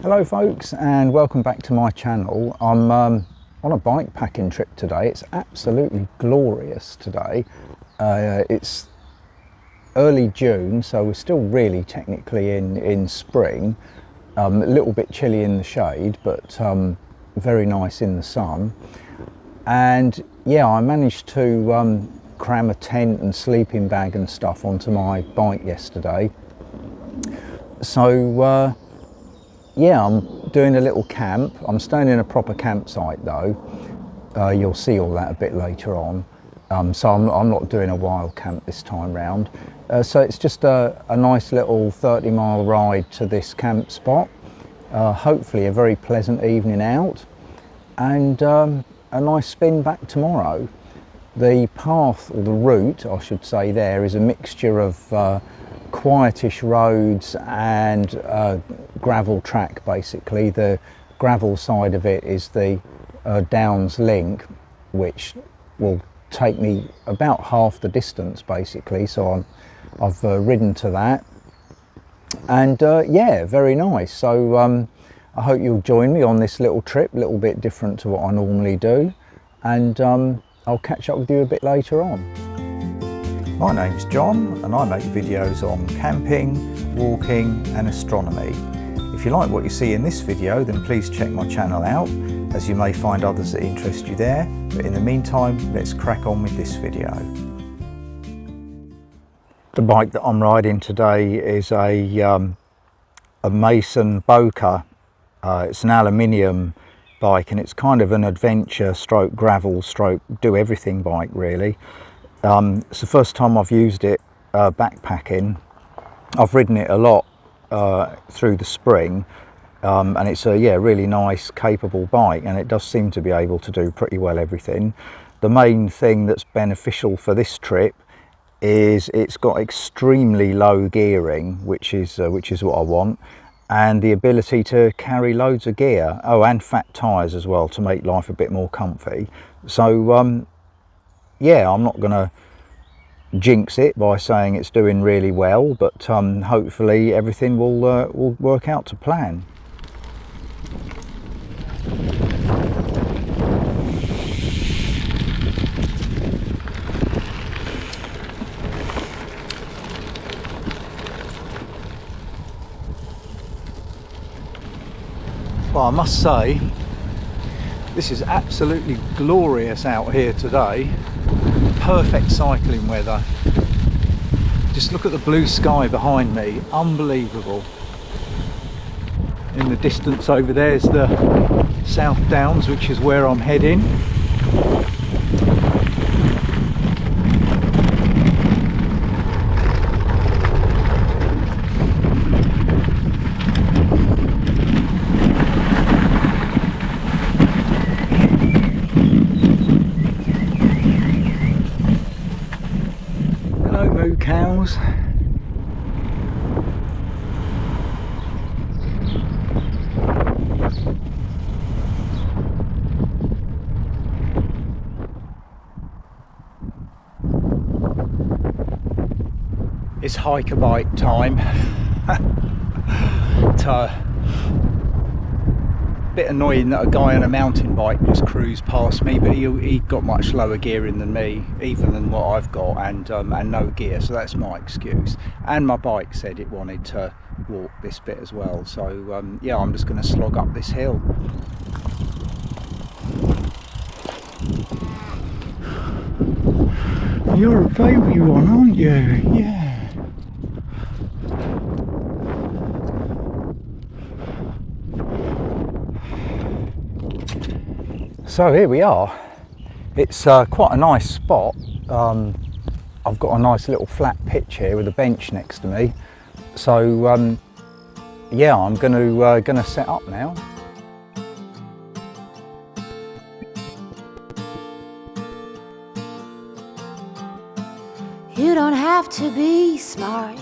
Hello folks, and welcome back to my channel. I'm on a bike packing trip today. It's absolutely glorious today. It's early June, so we're still really technically in spring. A little bit chilly in the shade, but very nice in the sun. And yeah, I managed to cram a tent and sleeping bag and stuff onto my bike yesterday. So yeah, I'm doing a little camp. I'm staying in a proper campsite though. You'll see all that a bit later on. So I'm not doing a wild camp this time round. So it's just a nice little 30-mile ride to this camp spot. Hopefully a very pleasant evening out, and a nice spin back tomorrow. The path, or the route I should say, there is a mixture of quietish roads and gravel track basically. The gravel side of it is the Downs Link, which will take me about half the distance basically, so I've ridden to that, and yeah, very nice. So I hope you'll join me on this little trip, a little bit different to what I normally do, and I'll catch up with you a bit later on. My name's John and I make videos on camping, walking and astronomy. If you like what you see in this video, then please check my channel out, as you may find others that interest you there. But in the meantime, let's crack on with this video. The bike that I'm riding today is a Mason Bokeh. It's an aluminium bike, and it's kind of an adventure stroke gravel stroke do everything bike really. It's the first time I've used it backpacking. I've ridden it a lot through the spring, and it's a really nice capable bike, and it does seem to be able to do pretty well everything. The main thing that's beneficial for this trip is it's got extremely low gearing, which is what I want, and the ability to carry loads of gear. Oh, and fat tyres as well to make life a bit more comfy. So yeah, I'm not gonna jinx it by saying it's doing really well, but hopefully everything will work out to plan. Well, I must say, this is absolutely glorious out here today. Perfect cycling weather. Just look at the blue sky behind me, unbelievable. In the distance over there is the South Downs, which is where I'm heading. Cows. It's hiker bike time. Bit annoying that a guy on a mountain bike just cruised past me, but he got much lower gearing than me, even than what I've got, and no gear, so that's my excuse. And my bike said it wanted to walk this bit as well, so yeah, I'm just going to slog up this hill. You're a baby one, aren't you? Yeah. So here we are. It's quite a nice spot. I've got a nice little flat pitch here with a bench next to me. So yeah, I'm gonna set up now. You don't have to be smart.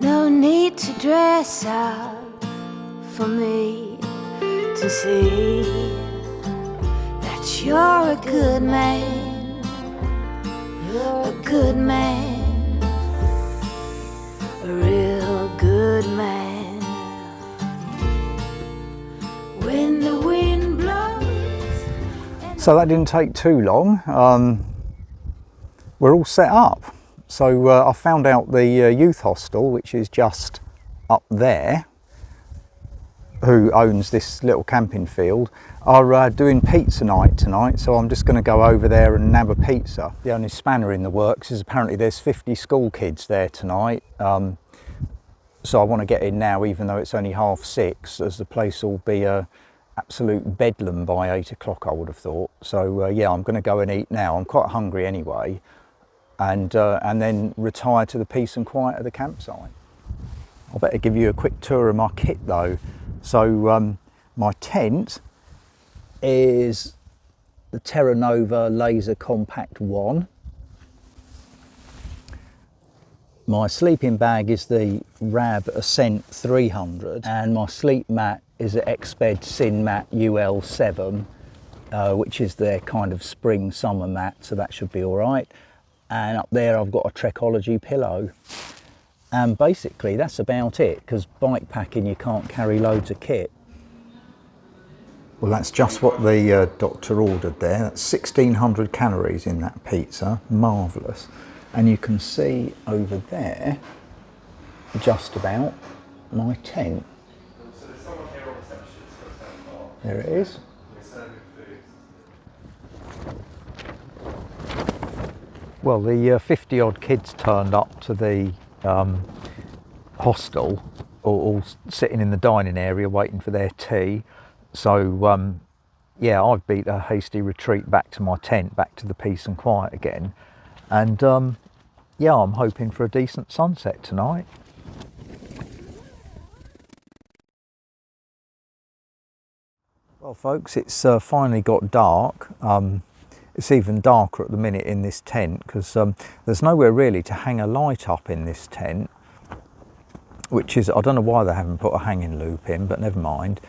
No need to dress up for me to see that you're a good man. You're a good man, a real good man. When the wind blows. So that didn't take too long. We're all set up. So I found out the youth hostel, which is just up there, who owns this little camping field, are doing pizza night tonight. So I'm just going to go over there and nab a pizza. The only spanner in the works is apparently there's 50 school kids there tonight. So I want to get in now, even though it's only 6:30, as the place will be absolute bedlam by 8 o'clock, I would have thought. So yeah, I'm going to go and eat now. I'm quite hungry anyway, and then retire to the peace and quiet of the campsite. I better give you a quick tour of my kit though. So my tent is the Terra Nova Laser Compact 1. My sleeping bag is the Rab Ascent 300, and my sleep mat is the Exped Sin Mat UL7, which is their kind of spring summer mat, so that should be all right. And up there I've got a Trekology pillow. And basically that's about it, because bike packing you can't carry loads of kit. Well, that's just what the doctor ordered there. That's 1600 calories in that pizza, marvellous. And you can see over there, just about, my tent. There it is. Well, the 50 odd kids turned up to the hostel, all sitting in the dining area waiting for their tea. So yeah, I've beat a hasty retreat back to my tent, back to the peace and quiet again. And yeah, I'm hoping for a decent sunset tonight. Well folks, it's finally got dark. It's even darker at the minute in this tent, because there's nowhere really to hang a light up in this tent, which is, I don't know why they haven't put a hanging loop in, but never mind.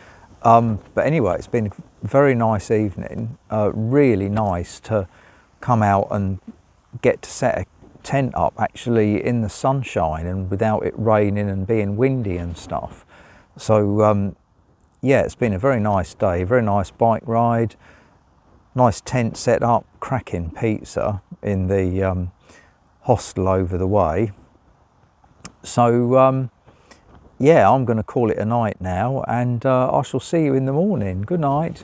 But anyway, it's been a very nice evening. Really nice to come out and get to set a tent up actually in the sunshine and without it raining and being windy and stuff. So yeah, it's been a very nice day, very nice bike ride, nice tent set up, cracking pizza in the hostel over the way. So yeah, I'm going to call it a night now, and I shall see you in the morning. Good night.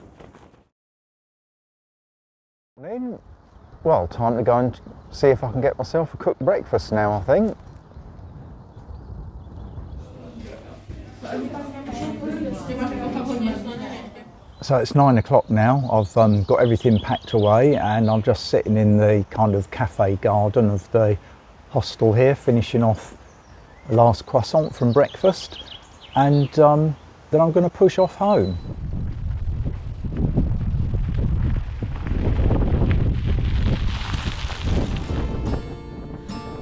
Well, time to go and see if I can get myself a cooked breakfast now, I think. So it's 9 o'clock now. I've got everything packed away, and I'm just sitting in the kind of cafe garden of the hostel here, finishing off the last croissant from breakfast, and then I'm going to push off home.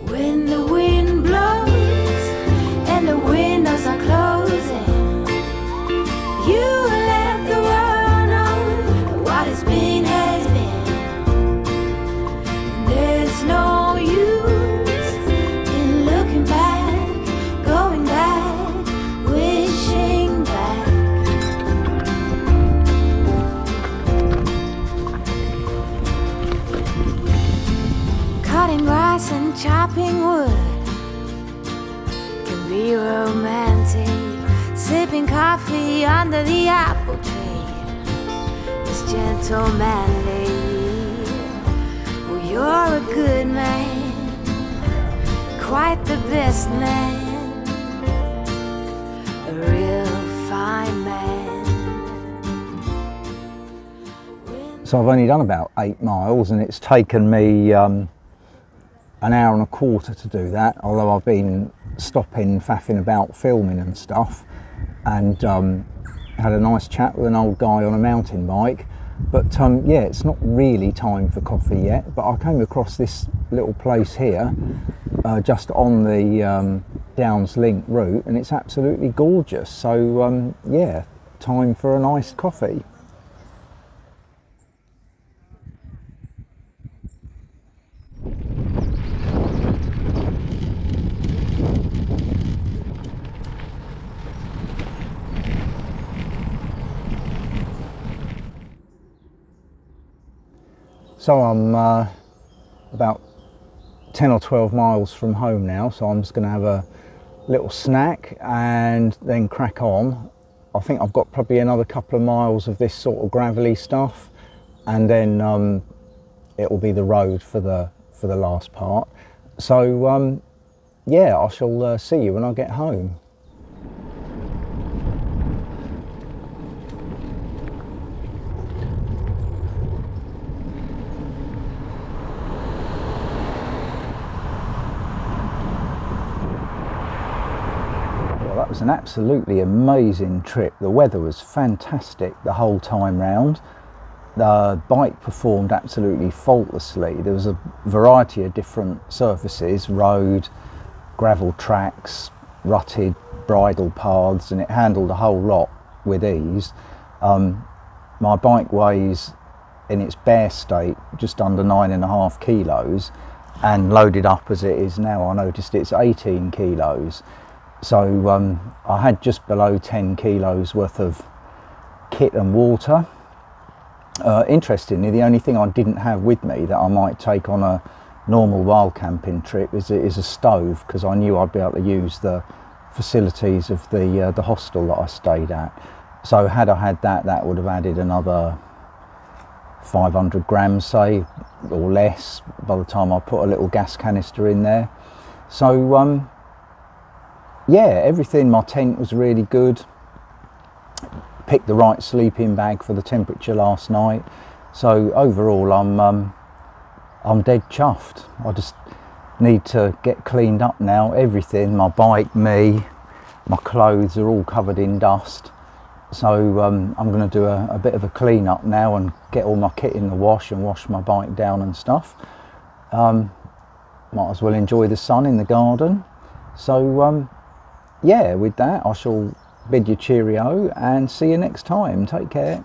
When the wind blows and the windows are closing, you let the world know what has been has been. There's no use in looking back, going back, wishing back. Cutting grass and chopping wood can be romantic. Sipping coffee under the apple tree is gentlemanly. Well, you're a good man, quite the best man, a real fine man. So I've only done about 8 miles, and it's taken me an hour and a quarter to do that, although I've been stopping, faffing about, filming and stuff, and had a nice chat with an old guy on a mountain bike. But yeah, it's not really time for coffee yet, but I came across this little place here just on the Downs Link route, and it's absolutely gorgeous. So yeah, time for a nice coffee. So I'm about 10 or 12 miles from home now, so I'm just going to have a little snack and then crack on. I think I've got probably another couple of miles of this sort of gravelly stuff, and then it will be the road for the last part. So yeah, I shall see you when I get home. That was an absolutely amazing trip. The weather was fantastic the whole time round. The bike performed absolutely faultlessly. There was a variety of different surfaces, road, gravel tracks, rutted bridle paths, and it handled a whole lot with ease. My bike weighs, in its bare state, just under 9.5 kilos, and loaded up as it is now, I noticed it's 18 kilos. So I had just below 10 kilos worth of kit and water. Interestingly, the only thing I didn't have with me that I might take on a normal wild camping trip is a stove, because I knew I'd be able to use the facilities of the hostel that I stayed at. So had I had that, that would have added another 500 grams, say, or less, by the time I put a little gas canister in there. So yeah, everything, my tent was really good. Picked the right sleeping bag for the temperature last night. So overall, I'm dead chuffed. I just need to get cleaned up now. Everything, my bike, me, my clothes are all covered in dust. So I'm going to do a bit of a clean up now and get all my kit in the wash and wash my bike down and stuff. Might as well enjoy the sun in the garden. So yeah, with that, I shall bid you cheerio and see you next time. Take care.